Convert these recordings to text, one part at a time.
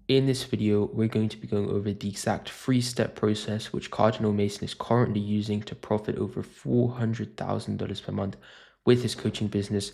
In this video, we're going to be going over the exact 3-step process which Cardinal Mason is currently using to profit over $400,000 per month with his coaching business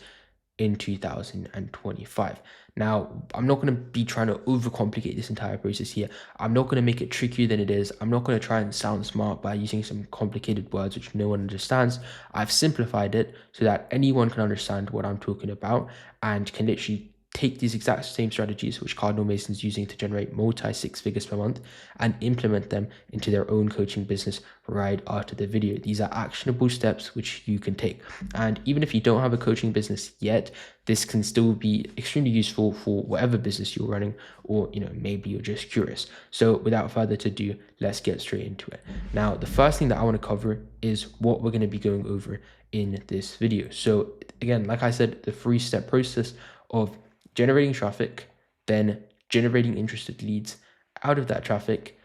in 2025. Now, I'm not going to be trying to overcomplicate this entire process here. I'm not going to make it trickier than it is. I'm not going to try and sound smart by using some complicated words which no one understands. I've simplified it so that anyone can understand what I'm talking about and can literally take these exact same strategies which Cardinal Mason is using to generate multi-six figures per month and implement them into their own coaching business right after the video. These are actionable steps which you can take. And even if you don't have a coaching business yet, this can still be extremely useful for whatever business you're running, or maybe you're just curious. So without further ado, let's get straight into it. Now, the first thing that I want to cover is what we're going to be going over in this video. So again, like I said, the 3-step process of generating traffic, then generating interested leads out of that traffic,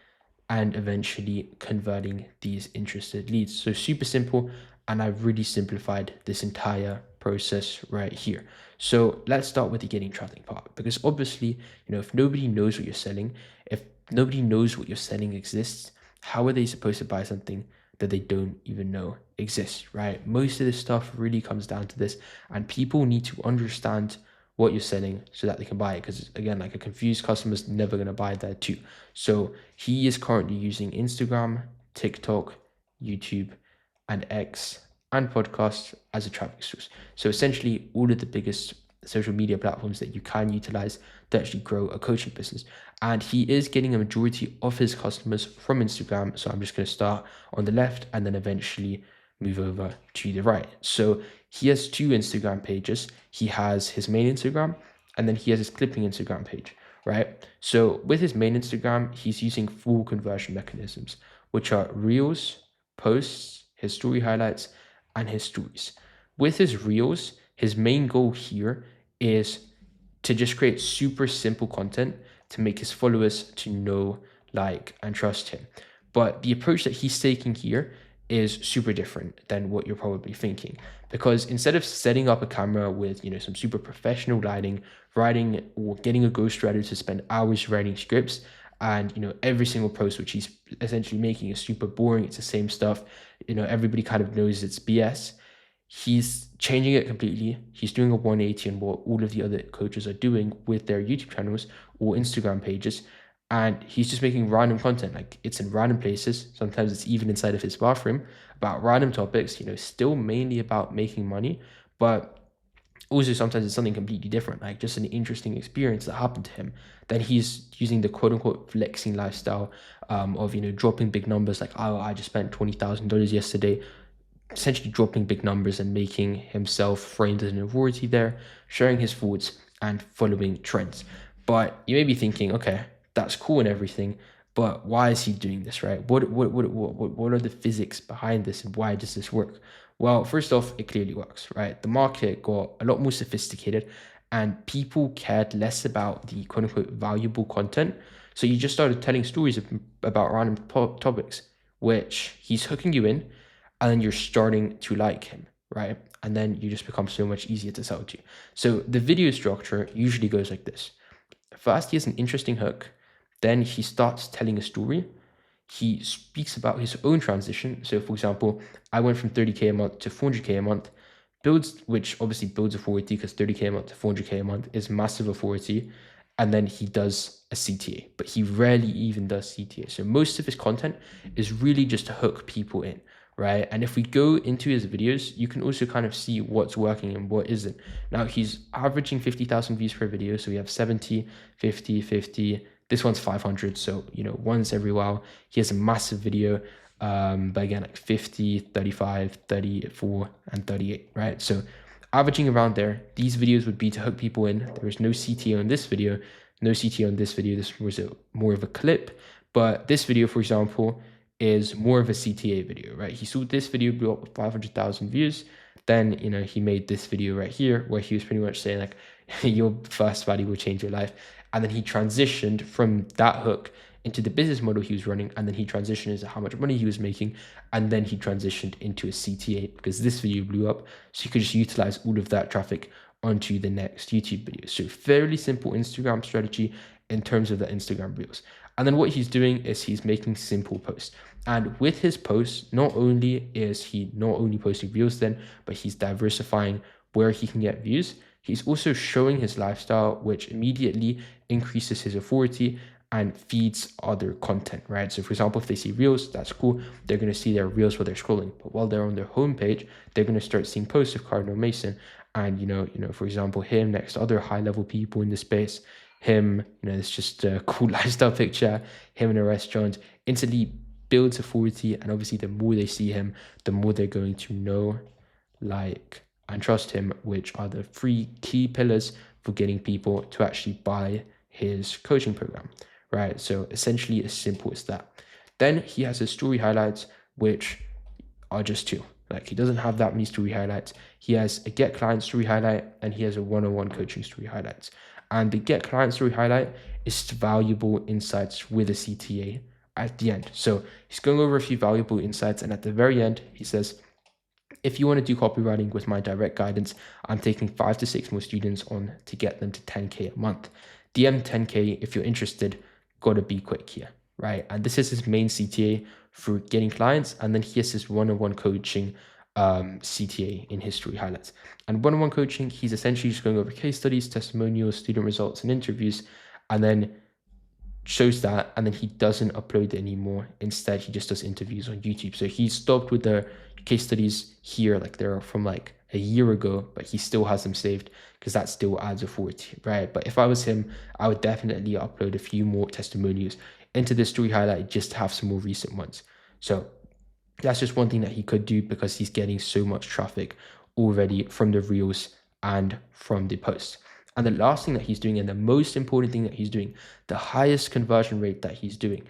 and eventually converting these interested leads. So super simple, and I've really simplified this entire process right here. So let's start with the getting traffic part, because obviously, if nobody knows what you're selling, if nobody knows what you're selling exists, how are they supposed to buy something that they don't even know exists, right? Most of this stuff really comes down to this, and people need to understand what you're selling so that they can buy it, because again, like, a confused customer is never going to buy that too. So he is currently using Instagram, TikTok, YouTube, and X and podcasts as a traffic source. So essentially all of the biggest social media platforms that you can utilize to actually grow a coaching business. And he is getting a majority of his customers from Instagram. So I'm just going to start on the left and then eventually move over to the right. So he has 2 Instagram pages. He has his main Instagram, and then he has his clipping Instagram page, right? So with his main Instagram, he's using full conversion mechanisms, which are reels, posts, his story highlights, and his stories. With his reels, his main goal here is to just create super simple content to make his followers to know, like, and trust him. But the approach that he's taking here is super different than what you're probably thinking, because instead of setting up a camera with some super professional lighting, writing or getting a ghostwriter to spend hours writing scripts, and every single post which he's essentially making is super boring, it's the same stuff, everybody kind of knows it's BS. He's changing it completely. He's doing a 180 on what all of the other coaches are doing with their YouTube channels or Instagram pages. And he's just making random content, like it's in random places. Sometimes it's even inside of his bathroom, about random topics, still mainly about making money, but also sometimes it's something completely different, like just an interesting experience that happened to him. Then he's using the quote unquote flexing lifestyle of dropping big numbers, like, oh, I just spent $20,000 yesterday, essentially dropping big numbers and making himself framed as an authority there, sharing his thoughts and following trends. But you may be thinking, okay, that's cool and everything, but why is he doing this, right? What are the physics behind this, and why does this work? Well, first off, it clearly works, right? The market got a lot more sophisticated and people cared less about the quote unquote valuable content. So you just started telling stories about random topics, which he's hooking you in, and then you're starting to like him, right? And then you just become so much easier to sell to. So the video structure usually goes like this. First, he has an interesting hook. Then he starts telling a story. He speaks about his own transition. So for example, I went from 30K a month to 400K a month, which obviously builds authority, because 30K a month to 400K a month is massive authority. And then he does a CTA, but he rarely even does CTA. So most of his content is really just to hook people in, right? And if we go into his videos, you can also kind of see what's working and what isn't. Now, he's averaging 50,000 views per video. So we have 70, 50, 50. This one's 500. So, once every while, he has a massive video. But again, like 50, 35, 34, and 38, right? So averaging around there, these videos would be to hook people in. There is no CTA on this video, no CTA on this video. This was more of a clip. But this video, for example, is more of a CTA video, right? He saw this video blew up with 500,000 views. Then, he made this video right here where he was pretty much saying, like, your first value will change your life. And then he transitioned from that hook into the business model he was running, and then he transitioned into how much money he was making, and then he transitioned into a CTA because this video blew up, so you could just utilize all of that traffic onto the next YouTube video. So fairly simple Instagram strategy, in terms of the Instagram reels. And then what he's doing is he's making simple posts. And with his posts, not only is he not only posting reels then, but he's diversifying where he can get views. He's also showing his lifestyle, which immediately increases his authority and feeds other content, right? So for example, if they see reels, that's cool. They're going to see their reels while they're scrolling. But while they're on their homepage, they're going to start seeing posts of Cardinal Mason. And, for example, him next to other high-level people in the space, him, it's just a cool lifestyle picture, him in a restaurant, instantly builds authority. And obviously, the more they see him, the more they're going to know, like, and trust him, which are the three key pillars for getting people to actually buy his coaching program, right? So essentially as simple as that. Then he has his story highlights, which are just two. Like, he doesn't have that many story highlights. He has a get client story highlight and he has a one-on-one coaching story highlights. And the get client story highlight is valuable insights with a CTA at the end. So he's going over a few valuable insights, and at the very end, he says, if you want to do copywriting with my direct guidance, I'm taking 5 to 6 more students on to get them to 10K a month. DM 10K if you're interested, gotta be quick here, right? And this is his main CTA for getting clients. And then he has his one-on-one coaching CTA in history highlights. And one-on-one coaching, he's essentially just going over case studies, testimonials, student results, and interviews, and then shows that, and then he doesn't upload it anymore. Instead, he just does interviews on YouTube. So he stopped with the case studies here, like they're from like a year ago, but he still has them saved because that still adds authority, right? But if I was him, I would definitely upload a few more testimonials into the story highlight just to have some more recent ones. So that's just one thing that he could do because he's getting so much traffic already from the reels and from the posts. And the last thing that he's doing, and the most important thing that he's doing, the highest conversion rate that he's doing,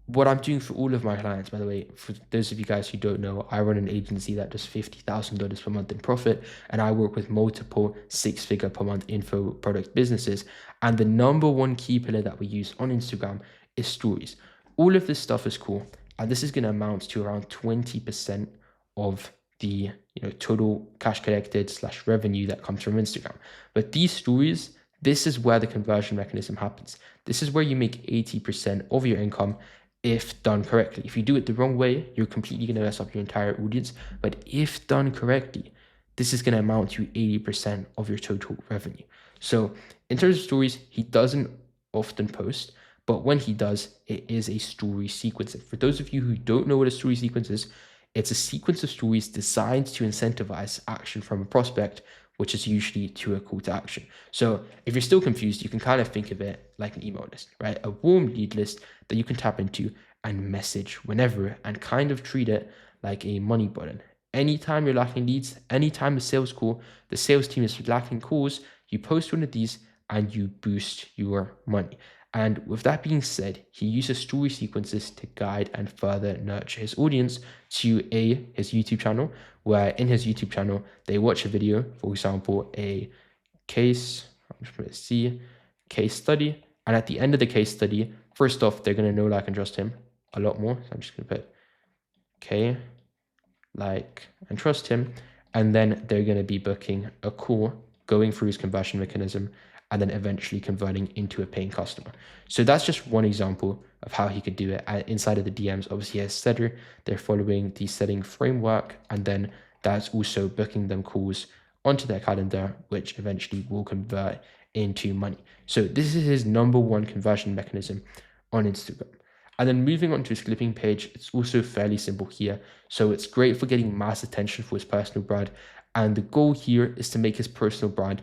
what I'm doing for all of my clients, by the way, for those of you guys who don't know, I run an agency that does $50,000 per month in profit, and I work with multiple 6-figure per month info product businesses. And the number one key pillar that we use on Instagram is stories. All of this stuff is cool, and this is going to amount to around 20% of the total cash collected / revenue that comes from Instagram. But these stories, this is where the conversion mechanism happens. This is where you make 80% of your income if done correctly. If you do it the wrong way, you're completely going to mess up your entire audience. But if done correctly, this is going to amount to 80% of your total revenue. So in terms of stories, he doesn't often post, but when he does, it is a story sequence. And for those of you who don't know what a story sequence is, it's a sequence of stories designed to incentivize action from a prospect, which is usually to a call to action. So if you're still confused, you can kind of think of it like an email list, right? A warm lead list that you can tap into and message whenever, and kind of treat it like a money button. Anytime you're lacking leads, anytime a sales call, the sales team is lacking calls, you post one of these and you boost your money. And with that being said, he uses story sequences to guide and further nurture his audience to his YouTube channel, where in his YouTube channel, they watch a video, for example, a case, I'm just going to see, case study. And at the end of the case study, first off, they're going to know, like, and trust him a lot more. So I'm just going to put okay, like, and trust him. And then they're going to be booking a call, going through his conversion mechanism, and then eventually converting into a paying customer. So that's just one example of how he could do it. Inside of the DMs, obviously, he has setter, they're following the setting framework, and then that's also booking them calls onto their calendar, which eventually will convert into money. So this is his number one conversion mechanism on Instagram. And then moving on to his clipping page, it's also fairly simple here. So it's great for getting mass attention for his personal brand. And the goal here is to make his personal brand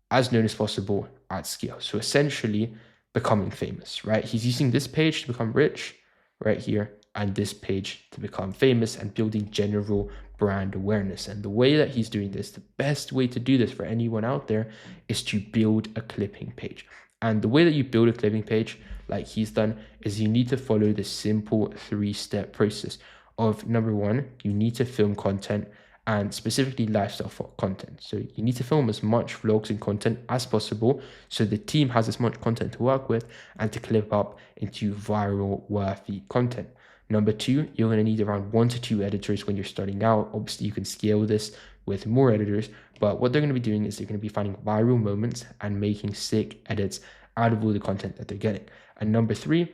as known as possible at scale. So essentially becoming famous, right? He's using this page to become rich right here, and this page to become famous, and building general brand awareness. And the way that he's doing this, the best way to do this for anyone out there, is to build a clipping page. And the way that you build a clipping page, like he's done, is you need to follow the simple 3-step process of, number one, you need to film content, and specifically lifestyle content. So you need to film as much vlogs and content as possible so the team has as much content to work with and to clip up into viral worthy content. Number two, you're going to need around 1 to 2 editors when you're starting out. Obviously, you can scale this with more editors, but what they're going to be doing is they're going to be finding viral moments and making sick edits out of all the content that they're getting. And number three,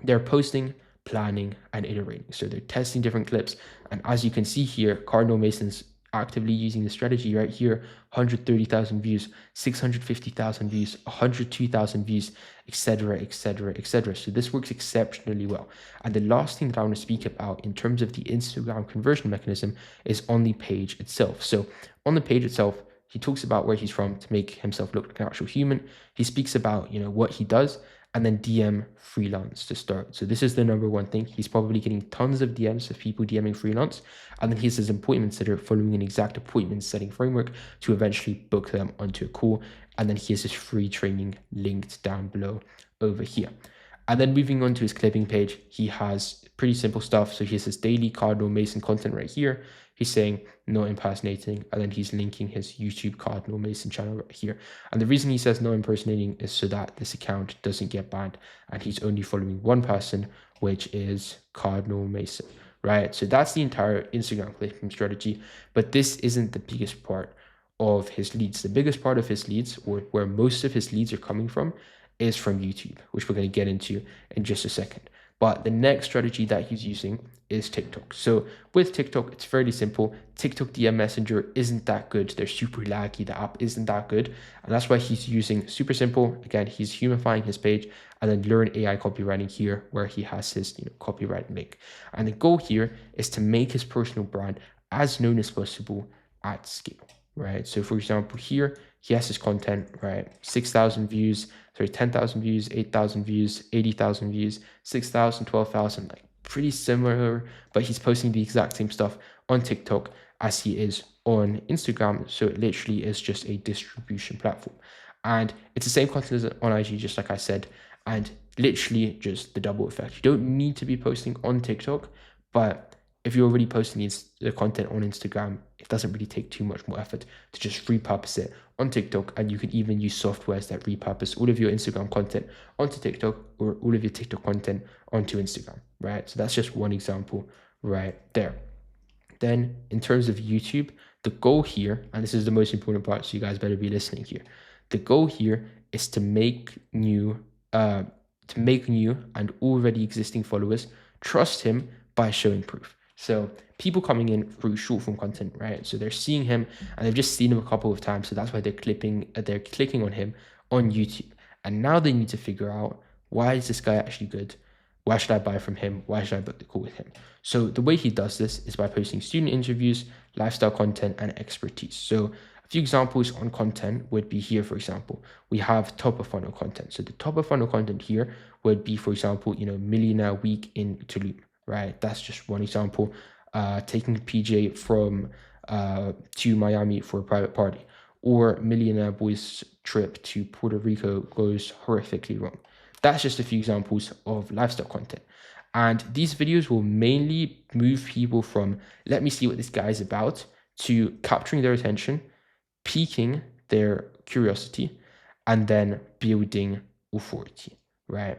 they're posting, planning, and iterating. So they're testing different clips. And as you can see here, Cardinal Mason's actively using the strategy right here: 130,000 views, 650,000 views, 102,000 views, etc., etc., etc. So this works exceptionally well. And the last thing that I want to speak about in terms of the Instagram conversion mechanism is on the page itself. So on the page itself, he talks about where he's from to make himself look like an actual human. He speaks about, what he does, and then DM freelance to start. So this is the number one thing. He's probably getting tons of DMs of people DMing freelance. And then he has his appointments that are following an exact appointment setting framework to eventually book them onto a call. And then he has his free training linked down below over here. And then moving on to his clipping page, he has pretty simple stuff. So he has his daily Cardinal Mason content right here. He's saying no impersonating, and then he's linking his YouTube Cardinal Mason channel right here. And the reason he says no impersonating is so that this account doesn't get banned, and he's only following one person, which is Cardinal Mason, right? So that's the entire Instagram clipping strategy, but this isn't the biggest part of his leads. The biggest part of his leads, or where most of his leads are coming from, is from YouTube, which we're going to get into in just a second. But the next strategy that he's using is TikTok. So with TikTok, it's fairly simple. TikTok DM Messenger isn't that good. They're super laggy. The app isn't that good. And that's why he's using super simple. Again, he's humifying his page, and then learn AI copywriting here, where he has his copywriting link. And the goal here is to make his personal brand as known as possible at scale, right? So for example, here, he has his content, right? 6,000 views, 10,000 views, 8,000 views, 80,000 views, 6,000, 12,000, like pretty similar, but he's posting the exact same stuff on TikTok as he is on Instagram. So it literally is just a distribution platform. And it's the same content as on IG, just like I said, and literally just the double effect. You don't need to be posting on TikTok, but if you're already posting the content on Instagram, it doesn't really take too much more effort to just repurpose it on TikTok. And you can even use softwares that repurpose all of your Instagram content onto TikTok, or all of your TikTok content onto Instagram, right? So that's just one example right there. Then in terms of YouTube, the goal here, and this is the most important part, so you guys better be listening here. The goal here is to make new and already existing followers trust him by showing proof. So people coming in through short form content, right? So they're seeing him and they've just seen him a couple of times. So that's why they're clicking on him on YouTube. And now they need to figure out, why is this guy actually good? Why should I buy from him? Why should I book the call with him? So the way he does this is by posting student interviews, lifestyle content, and expertise. So a few examples on content would be here. For example, we have top of funnel content. So the top of funnel content here would be, for example, millionaire week in Tulum, right? That's just one example. Taking PJ from to Miami for a private party, or millionaire boys trip to Puerto Rico goes horrifically wrong. That's just a few examples of lifestyle content. And these videos will mainly move people from, let me see what this guy is about, to capturing their attention, piquing their curiosity, and then building authority, right?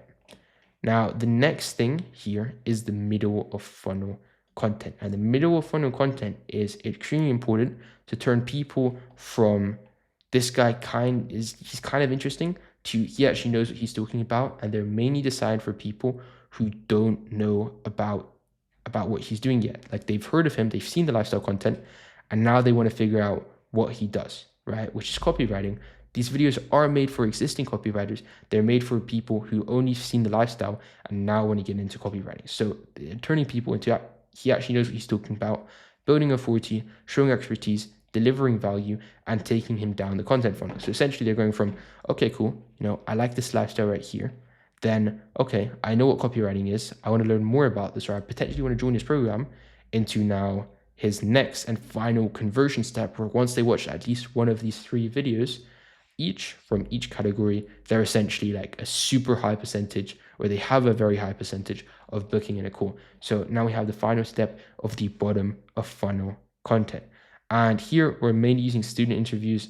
Now, the next thing here is the middle of funnel content. And the middle of funnel content is extremely important to turn people from, this guy he's kind of interesting, to he actually knows what he's talking about. And they're mainly designed for people who don't know about what he's doing yet. Like, they've heard of him, they've seen the lifestyle content, and now they want to figure out what he does, right? Which is copywriting. These videos are made for existing copywriters. They're made for people who only seen the lifestyle and now want to get into copywriting. So turning people into, he actually knows what he's talking about, building authority, showing expertise, delivering value, and taking him down the content funnel. So essentially they're going from, okay, cool, I like this lifestyle right here. Then, okay, I know what copywriting is. I want to learn more about this, or I potentially want to join this program, into now his next and final conversion step, where once they watch at least one of these 3 videos, each from each category, they're essentially like a super high percentage, or they have a very high percentage of booking in a call. So now we have the final step of the bottom of funnel content. And here we're mainly using student interviews,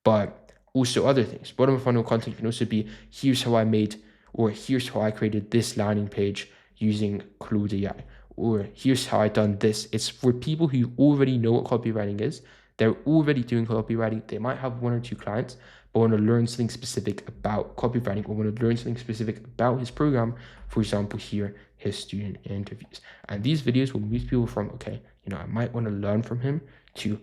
but also other things. Bottom of funnel content can also be, here's how I created this landing page using Claude AI, or here's how I done this. It's for people who already know what copywriting is. They're already doing copywriting. They might have 1 or 2 clients, I want to learn something specific about copywriting, or want to learn something specific about his program. For example, here, his student interviews. And these videos will move people from, okay, I might want to learn from him, to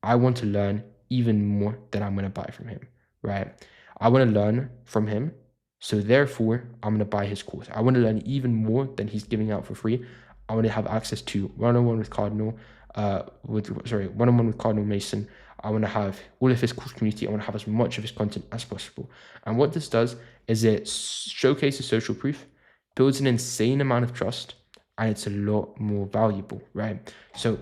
I want to learn even more than I'm going to buy from him, right? I want to learn from him, so therefore I'm going to buy his course. I want to learn even more than he's giving out for free. I want to have access to one-on-one with Cardinal, one-on-one with Cardinal Mason. I want to have all of his course community. I want to have as much of his content as possible. And what this does is it showcases social proof, builds an insane amount of trust, and it's a lot more valuable, right? So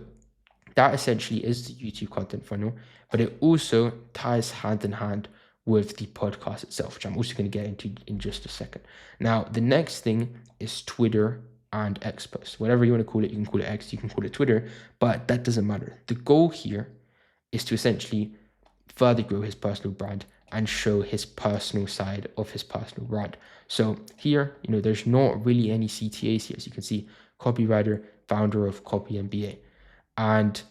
that essentially is the YouTube content funnel, but it also ties hand in hand with the podcast itself, which I'm also going to get into in just a second. Now, the next thing is Twitter and X posts. Whatever you want to call it, you can call it X, you can call it Twitter, but that doesn't matter. The goal here is to essentially further grow his personal brand and show his personal side of his personal brand. So here, there's not really any CTAs here. As you can see, copywriter, founder of Copy MBA. And,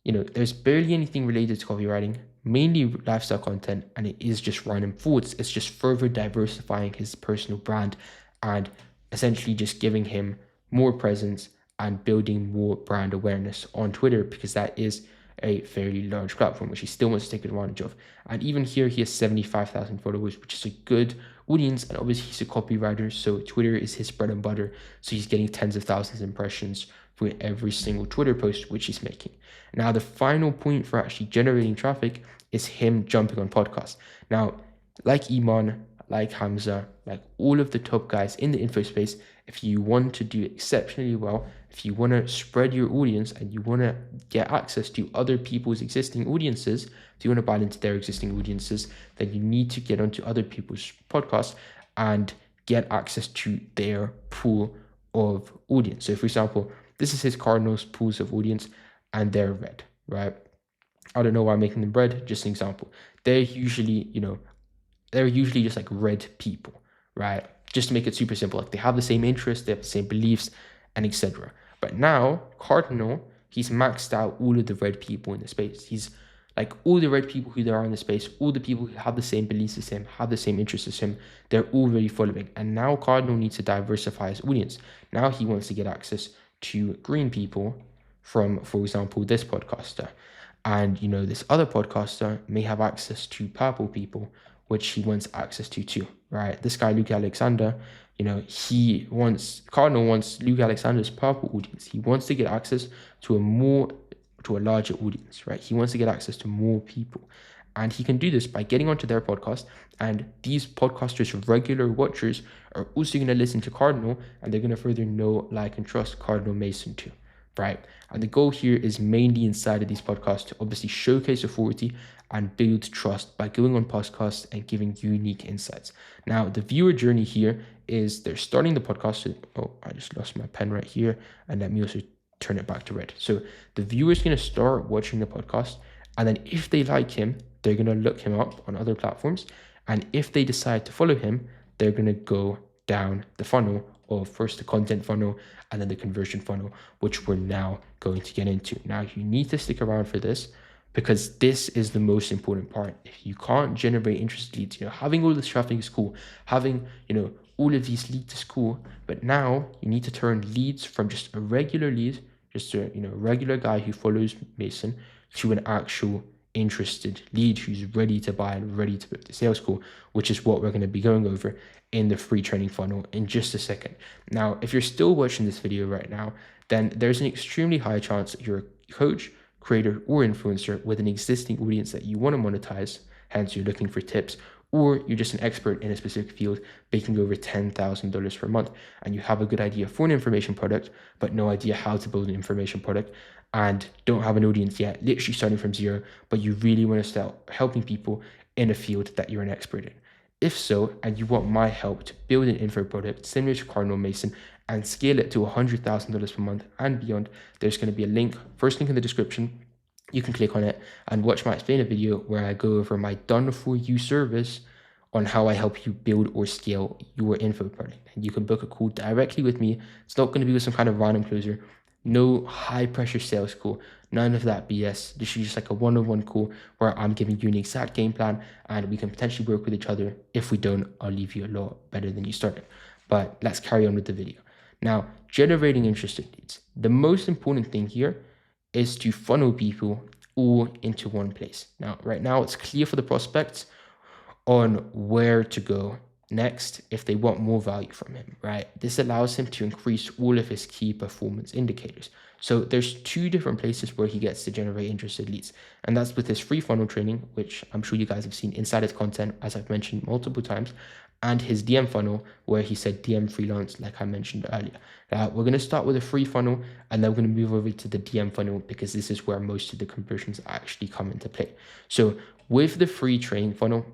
there's barely anything related to copywriting, mainly lifestyle content, and it is just random thoughts. It's just further diversifying his personal brand and essentially just giving him more presence and building more brand awareness on Twitter, because that is a fairly large platform, which he still wants to take advantage of. And even here, he has 75,000 followers, which is a good audience. And obviously, he's a copywriter, so Twitter is his bread and butter. So he's getting tens of thousands of impressions for every single Twitter post which he's making. Now, the final point for actually generating traffic is him jumping on podcasts. Now, like Iman, like Hamza, like all of the top guys in the info space, if you want to do exceptionally well, if you want to spread your audience and you want to get access to other people's existing audiences, if you want to buy into their existing audiences, then you need to get onto other people's podcasts and get access to their pool of audience. So for example, this is his Cardinals pools of audience and they're red, right? I don't know why I'm making them red, just an example. They're usually just like red people, right? Just to make it super simple, like they have the same interests, they have the same beliefs, and etc. But now, Cardinal, he's maxed out all of the red people in the space. He's like all the red people who there are in the space, all the people who have the same beliefs as him, have the same interests as him, they're already following. And now Cardinal needs to diversify his audience. Now he wants to get access to green people from, for example, this podcaster. And, this other podcaster may have access to purple people, which he wants access to too, right? This guy, Luke Alexander, Cardinal wants Luke Alexander's purple audience. He wants to get access to a larger audience, right? He wants to get access to more people. And he can do this by getting onto their podcast. And these podcasters' regular watchers are also going to listen to Cardinal, and they're going to further know, like, and trust Cardinal Mason too, right? And the goal here is mainly inside of these podcasts to obviously showcase authority and build trust by going on podcasts and giving unique insights. Now, the viewer journey here is they're starting the podcast. Oh, I just lost my pen right here. And let me also turn it back to red. So the viewer is going to start watching the podcast. And then if they like him, they're going to look him up on other platforms. And if they decide to follow him, they're going to go down the funnel of first the content funnel and then the conversion funnel, which we're now going to get into. Now, you need to stick around for this, because this is the most important part. If you can't generate interested leads, having all this traffic is cool, having, all of these leads is cool, but now you need to turn leads from just a regular lead, just a, regular guy who follows Mason, to an actual interested lead who's ready to buy and ready to book the sales call, which is what we're going to be going over in the free training funnel in just a second. Now, if you're still watching this video right now, then there's an extremely high chance that you're a coach, creator, or influencer with an existing audience that you want to monetize, hence you're looking for tips, or you're just an expert in a specific field making over $10,000 per month, and you have a good idea for an information product, but no idea how to build an information product, and don't have an audience yet, literally starting from zero, but you really want to start helping people in a field that you're an expert in. If so, and you want my help to build an info product similar to Cardinal Mason and scale it to $100,000 per month and beyond, there's going to be a link, first link in the description. You can click on it and watch my explainer video where I go over my done for you service on how I help you build or scale your info product. And you can book a call directly with me. It's not going to be with some kind of random closer. No high pressure sales call, none of that BS. This is just like a one-on-one call where I'm giving you an exact game plan and we can potentially work with each other. If we don't, I'll leave you a lot better than you started. But let's carry on with the video. Now, generating interested leads. The most important thing here is to funnel people all into one place. Now, right now it's clear for the prospects on where to go next if they want more value from him, right? This allows him to increase all of his key performance indicators. So there's two different places where he gets to generate interested leads, and that's with his free funnel training, which I'm sure you guys have seen inside his content, as I've mentioned multiple times, and his DM funnel, where he said DM freelance, like I mentioned earlier. Now, we're going to start with a free funnel, and then we're going to move over to the DM funnel because this is where most of the conversions actually come into play. So with the free training funnel,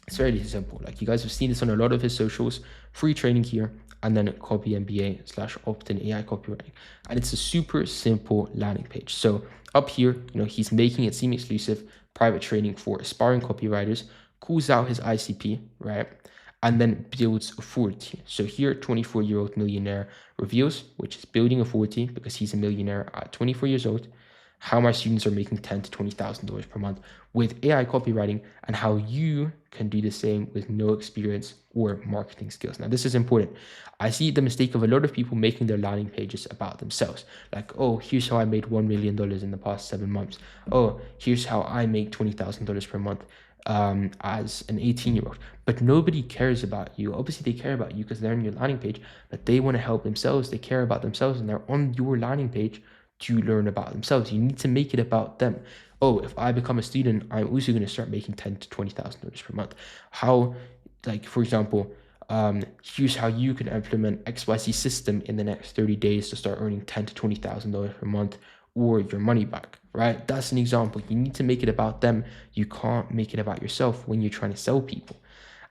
it's fairly simple. Like you guys have seen this on a lot of his socials, free training here, and then copy MBA/opt-in AI copywriting. And it's a super simple landing page. So up here, he's making it seem exclusive, private training for aspiring copywriters, calls out his ICP, right? And then builds authority. So here, 24-year-old millionaire reveals, which is building authority because he's a millionaire at 24 years old, how my students are making $10,000 to $20,000 per month with AI copywriting, and how you can do the same with no experience or marketing skills. Now, this is important. I see the mistake of a lot of people making their landing pages about themselves. Like, oh, here's how I made $1 million in the past 7 months. Oh, here's how I make $20,000 per month as an 18-year-old. But nobody cares about you. Obviously, they care about you because they're on your landing page, but they want to help themselves. They care about themselves, and they're on your landing page to learn about themselves. You need to make it about them. Oh, if I become a student, I'm also going to start making $10,000 to $20,000 per month. How, like, for example, here's how you can implement XYZ system in the next 30 days to start earning $10,000 to $20,000 per month or your money back, right? That's an example. You need to make it about them. You can't make it about yourself when you're trying to sell people.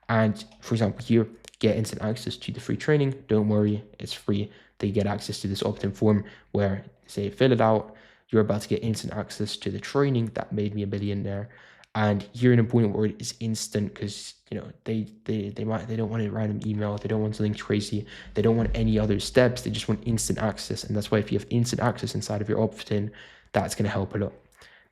And for example, here, get instant access to the free training. Don't worry, it's free. They get access to this opt-in form where, say, fill it out. You're about to get instant access to the training that made me a millionaire. And here, an important word is instant, because they don't want a random email. They don't want something crazy. They don't want any other steps. They just want instant access. And that's why if you have instant access inside of your opt-in, that's going to help a lot.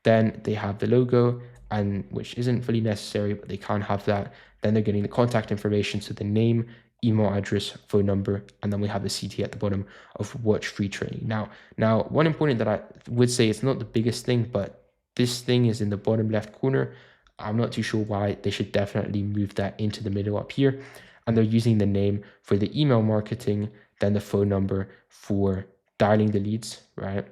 Then they have the logo, and which isn't fully necessary, but they can have that. Then they're getting the contact information, so the name, email address, phone number, and then we have the CT at the bottom of watch free training. Now, one important that I would say, it's not the biggest thing, but this thing is in the bottom left corner. I'm not too sure why. They should definitely move that into the middle up here. And they're using the name for the email marketing, then the phone number for dialing the leads, right?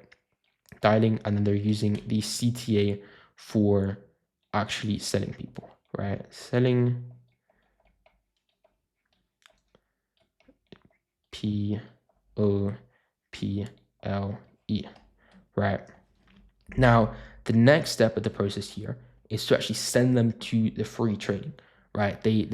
Dialing, and then they're using the CTA for actually selling people, right? Selling POPLE, right? Now, the next step of the process here is to actually send them to the free training, right? They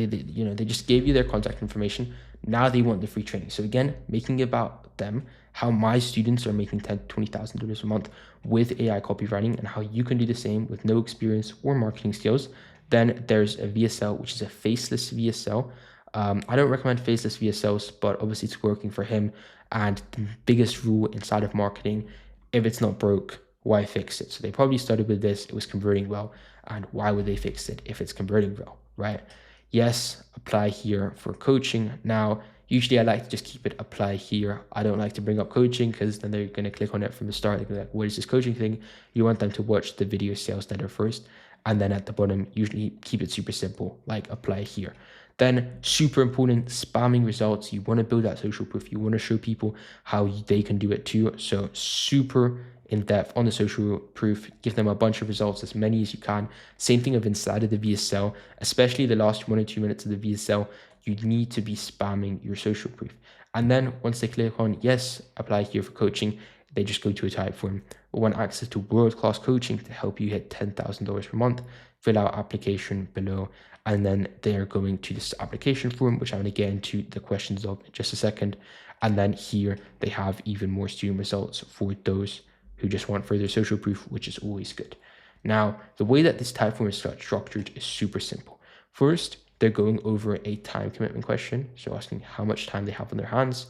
just gave you their contact information. Now they want the free training. So again, making it about them, how my students are making $10,000 to $20,000 a month with AI copywriting, and how you can do the same with no experience or marketing skills. Then there's a VSL, which is a faceless VSL. I don't recommend faceless VSLs, but obviously it's working for him. And the biggest rule inside of marketing, if it's not broke, why fix it? So they probably started with this, it was converting well, and why would they fix it if it's converting well, right? Yes, apply here for coaching. Now, usually I like to just keep it apply here. I don't like to bring up coaching because then they're going to click on it from the start. They're going to be like, what is this coaching thing? You want them to watch the video sales letter first. And then at the bottom, usually keep it super simple, like apply here. Then super important, spamming results. You want to build that social proof. You want to show people how they can do it too. So super in depth on the social proof, give them a bunch of results, as many as you can. Same thing of inside of the VSL, especially the last 1 or 2 minutes of the VSL, you need to be spamming your social proof. And then once they click on yes, apply here for coaching, they just go to a type form. We want access to world-class coaching to help you hit $10,000 per month. Fill out application below, and then they're going to this application form, which I'm going to get into the questions of in just a second. And then here they have even more student results for those who just want further social proof, which is always good. Now, the way that this type form is structured is super simple. First, they're going over a time commitment question, so asking how much time they have on their hands,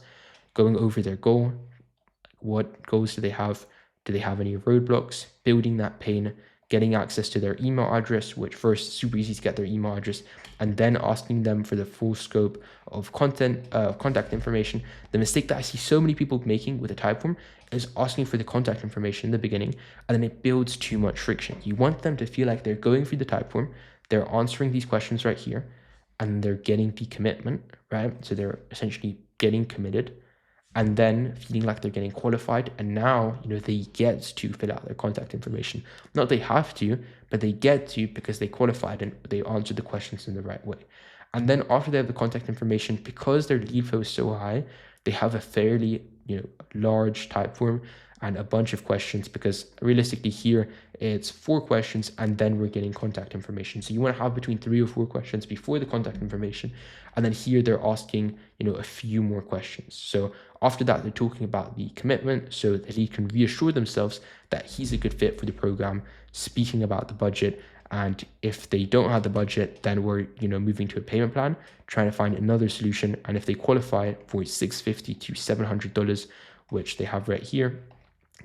going over their goal, What goals do they have? Do they have any roadblocks? Building that pain, getting access to their email address, which first, super easy to get their email address, and then asking them for the full scope of contact information. The mistake that I see so many people making with a type form is asking for the contact information in the beginning, and then it builds too much friction. You want them to feel like they're going through the type form, they're answering these questions right here, and they're getting the commitment, right? So they're essentially getting committed, and then feeling like they're getting qualified. And now, they get to fill out their contact information. Not they have to, but they get to because they qualified and they answered the questions in the right way. And then after they have the contact information, because their lead flow is so high, they have a fairly, large type form and a bunch of questions, because realistically here it's 4 questions and then we're getting contact information. So you want to have between 3 or 4 questions before the contact information, and then here they're asking a few more questions. So after that, they're talking about the commitment so that he can reassure themselves that he's a good fit for the program, speaking about the budget. And if they don't have the budget, then we're moving to a payment plan, trying to find another solution. And if they qualify for $650 to $700, which they have right here,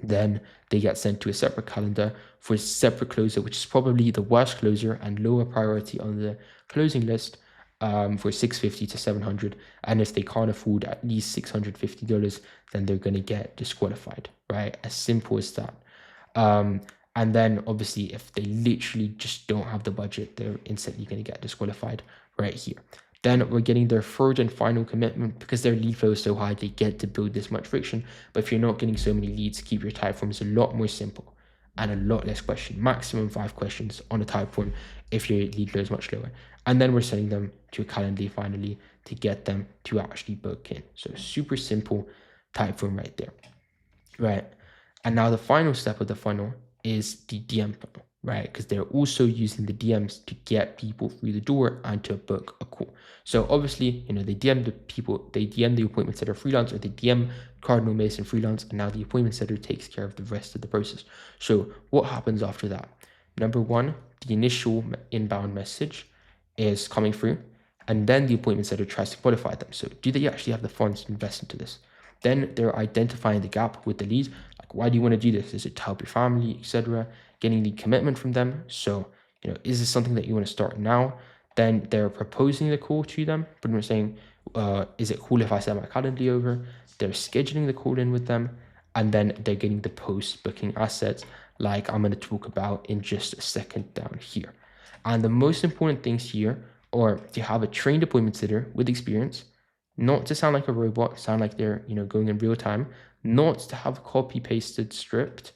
then they get sent to a separate calendar for a separate closer, which is probably the worst closer and lower priority on the closing list, for $650 to $700. And if they can't afford at least $650, then they're going to get disqualified, right? As simple as that. And then obviously if they literally just don't have the budget, they're instantly going to get disqualified right here. Then we're getting their third and final commitment. Because their lead flow is so high, they get to build this much friction. But if you're not getting so many leads, keep your type forms a lot more simple and a lot less question, maximum 5 questions on a type form if your lead flow is much lower. And then we're sending them to a calendar finally to get them to actually book in. So super simple type form right there, right? And now the final step of the funnel is the DM funnel, right? Because they're also using the DMs to get people through the door and to book a call. So obviously, they DM the people, they DM the appointment setter freelance, or they DM Cardinal Mason freelance, and now the appointment setter takes care of the rest of the process. So what happens after that? Number 1, the initial inbound message is coming through, and then the appointment setter tries to qualify them. So do they actually have the funds to invest into this? Then they're identifying the gap with the lead. Like, why do you want to do this? Is it to help your family, etc.? Getting the commitment from them. So, is this something that you want to start now? Then they're proposing the call to them, but we're saying, is it cool if I send my calendar over? They're scheduling the call in with them, and then they're getting the post-booking assets, like I'm going to talk about in just a second down here. And the most important things here are to have a trained appointment sitter with experience, not to sound like a robot, sound like they're going in real time, not to have a copy-pasted script.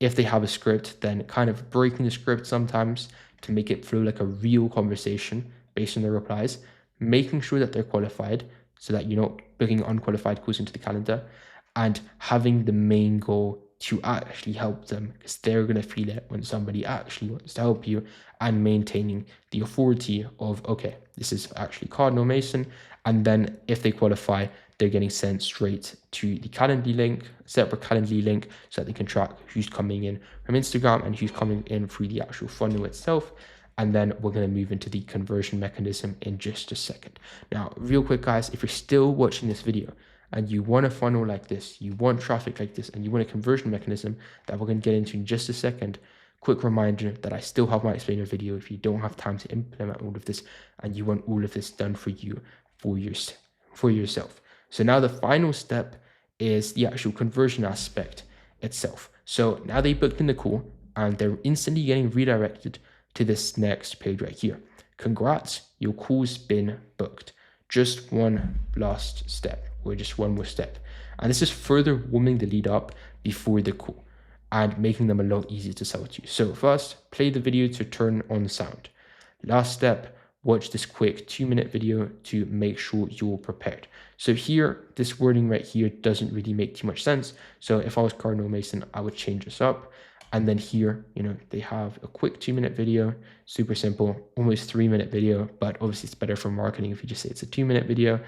If they have a script, then kind of breaking the script sometimes to make it flow like a real conversation based on their replies, making sure that they're qualified so that you're not booking unqualified calls into the calendar, and having the main goal to actually help them, because they're going to feel it when somebody actually wants to help you, and maintaining the authority of, okay, this is actually Cardinal Mason. And then if they qualify, they're getting sent straight to the Calendly link, separate Calendly link, so that they can track who's coming in from Instagram and who's coming in through the actual funnel itself. And then we're going to move into the conversion mechanism in just a second. Now, real quick, guys, if you're still watching this video and you want a funnel like this, you want traffic like this, and you want a conversion mechanism that we're going to get into in just a second, quick reminder that I still have my explainer video if you don't have time to implement all of this and you want all of this done for you, for yourself. So now the final step is the actual conversion aspect itself. So now they booked in the call and they're instantly getting redirected to this next page right here. Congrats, your call's been booked. Just one last step, or just one more step. And this is further warming the lead up before the call and making them a lot easier to sell to you. So first, play the video to turn on the sound. Last step, watch this quick 2-minute video to make sure you're prepared. So here, this wording right here doesn't really make too much sense. So if I was Cardinal Mason, I would change this up. And then here, they have a quick 2-minute video, super simple, almost 3-minute video, but obviously it's better for marketing if you just say it's a 2-minute video.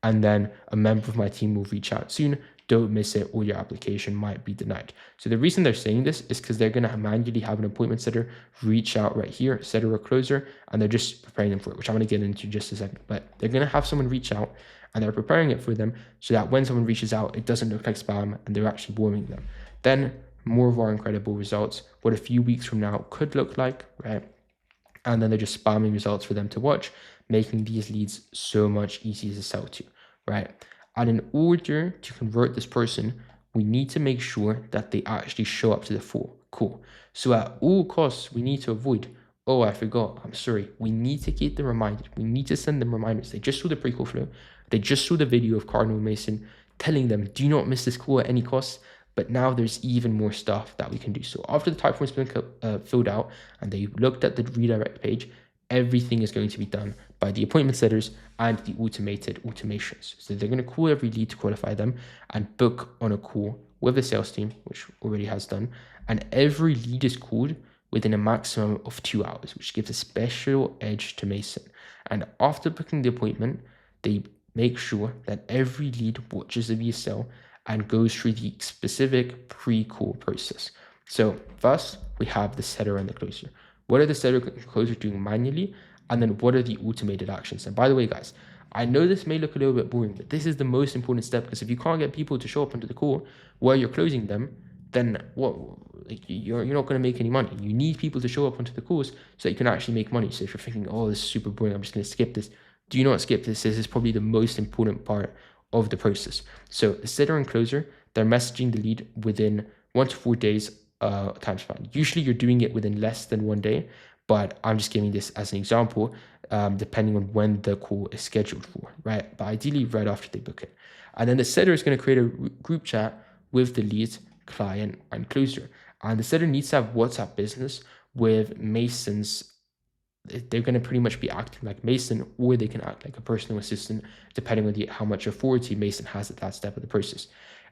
And then a member of my team will reach out soon don't miss it or your application might be denied. So the reason they're saying this is because they're going to manually have an appointment setter reach out right here, setter or closer, and they're just preparing them for it, which I'm going to get into just a second. But they're going to have someone reach out and they're preparing it for them so that when someone reaches out, it doesn't look like spam and they're actually warming them. Then more of our incredible results, what a few weeks from now could look like, right? And then they're just spamming results for them to watch, making these leads so much easier to sell to, right? And in order to convert this person, we need to make sure that they actually show up to the full call. So at all costs, we need to avoid, oh, I forgot, I'm sorry. We need to get them reminded. We need to send them reminders. They just saw the pre-call flow. They just saw the video of Cardinal Mason telling them, do not miss this call at any cost. But now there's even more stuff that we can do. So after the type form's been filled out and they looked at the redirect page, everything is going to be done by the appointment setters and the automated automations. So they're going to call every lead to qualify them and book on a call with the sales team, which already has done. And every lead is called within a maximum of 2 hours, which gives a special edge to Mason. And after booking the appointment, they make sure that every lead watches the VSL and goes through the specific pre-call process. So first, we have the setter and the closer. What are the setter and closer doing manually? And then what are the automated actions? And by the way, guys, I know this may look a little bit boring, but this is the most important step, because if you can't get people to show up onto the call while you're closing them, then what? Like, you're not going to make any money. You need people to show up onto the calls so that you can actually make money. So if you're thinking, oh, this is super boring, I'm just going to skip this, do not skip this. This is probably the most important part of the process. So the setter and closer, they're messaging the lead within 1 to 4 days time span. Usually you're doing it within less than 1 day, but I'm just giving this as an example, depending on when the call is scheduled for, right? But ideally right after they book it. And then the setter is going to create a group chat with the lead, client, and closer. And the setter needs to have WhatsApp business with Mason's. They're going to pretty much be acting like Mason, or they can act like a personal assistant, depending on how much authority Mason has at that step of the process.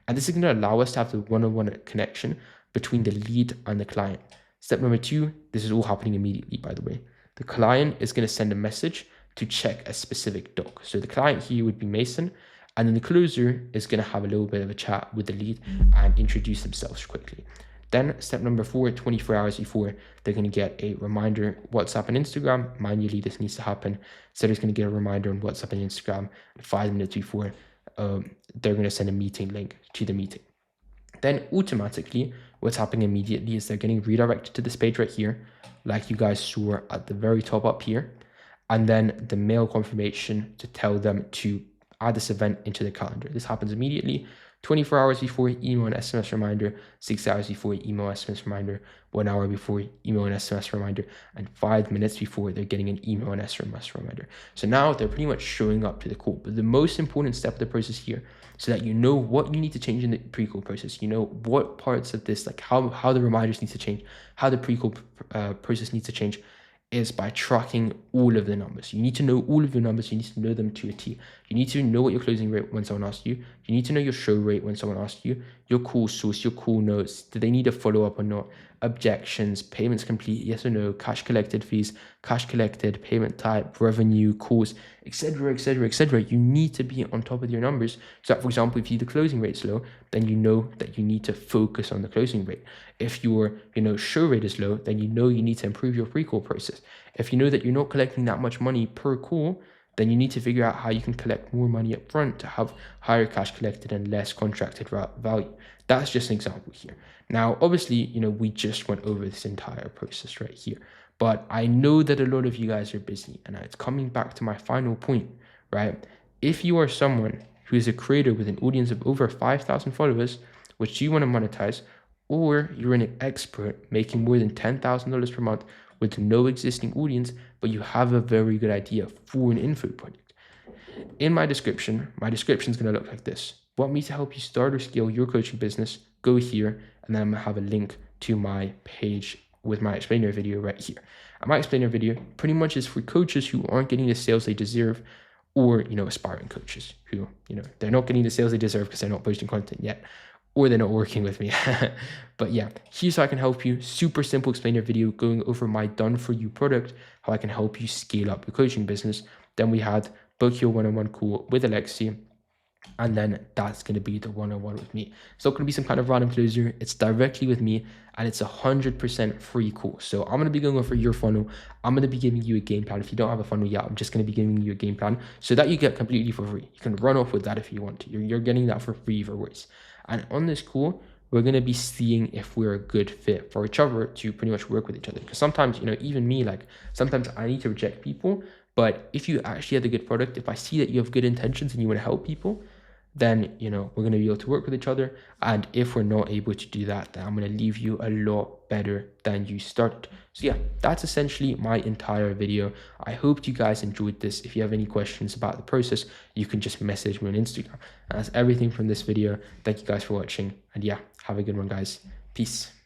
And this is going to allow us to have the one-on-one connection between the lead and the client. Step number 2, this is all happening immediately, by the way. The client is going to send a message to check a specific doc. So the client here would be Mason, and then the closer is going to have a little bit of a chat with the lead and introduce themselves quickly. Then step number 4, 24 hours before, they're going to get a reminder, WhatsApp and Instagram. Manually, this needs to happen. Setter's going to get a reminder on WhatsApp and Instagram. And 5 minutes before, they're going to send a meeting link to the meeting. Then automatically, what's happening immediately is they're getting redirected to this page right here, like you guys saw at the very top up here. And then the mail confirmation to tell them to add this event into the calendar. This happens immediately. 24 hours before, email and SMS reminder. 6 hours before, email SMS reminder. 1 hour before, email and SMS reminder. And 5 minutes before, they're getting an email and SMS reminder. So now they're pretty much showing up to the call. But the most important step of the process here, so that you know what you need to change in the pre-call process, you know what parts of this, like how the reminders need to change, how the pre-call process needs to change, is by tracking all of the numbers. You need to know all of your numbers. You need to know them to a T. You need to know what your closing rate when someone asks you. You need to know your show rate when someone asks you, your call source, your call notes. Do they need a follow-up or not? Objections, payments complete, yes or no, cash collected fees, cash collected, payment type, revenue, calls, etc., etc., etc. You need to be on top of your numbers. So that, for example, if the closing rate's low, then you know that you need to focus on the closing rate. If your show rate is low, then you know you need to improve your pre-call process. If you know that you're not collecting that much money per call, then you need to figure out how you can collect more money up front to have higher cash collected and less contracted value. That's just an example here. Now, obviously, we just went over this entire process right here, but I know that a lot of you guys are busy, and it's coming back to my final point, right? If you are someone who is a creator with an audience of over 5,000 followers, which you want to monetize, or you're an expert making more than $10,000 per month with no existing audience, but you have a very good idea for an info project. In my description is going to look like this. Want me to help you start or scale your coaching business? Go here, and then I'm going to have a link to my page with my explainer video right here. And my explainer video pretty much is for coaches who aren't getting the sales they deserve, or, aspiring coaches who, they're not getting the sales they deserve because they're not posting content yet, or they're not working with me. But yeah, here's how I can help you. Super simple explainer video going over my done for you product, how I can help you scale up your coaching business. Then we had book your one-on-one call with Alexi. And then that's going to be the one-on-one with me. It's not going to be some kind of random closer. It's directly with me, and it's 100% free course. So I'm going to be going over your funnel. I'm going to be giving you a game plan. If you don't have a funnel yet, I'm just going to be giving you a game plan so that you get completely for free. You can run off with that if you want to. You're getting that for free for worse. And on this call, we're going to be seeing if we're a good fit for each other to pretty much work with each other. Because sometimes, even me, like sometimes I need to reject people. But if you actually have a good product, if I see that you have good intentions and you want to help people, then we're going to be able to work with each other. And if we're not able to do that, then I'm going to leave you a lot better than you started. So yeah, that's essentially my entire video. I hope you guys enjoyed this. If you have any questions about the process, you can just message me on Instagram. And that's everything from this video. Thank you guys for watching, and yeah, have a good one, guys. Peace.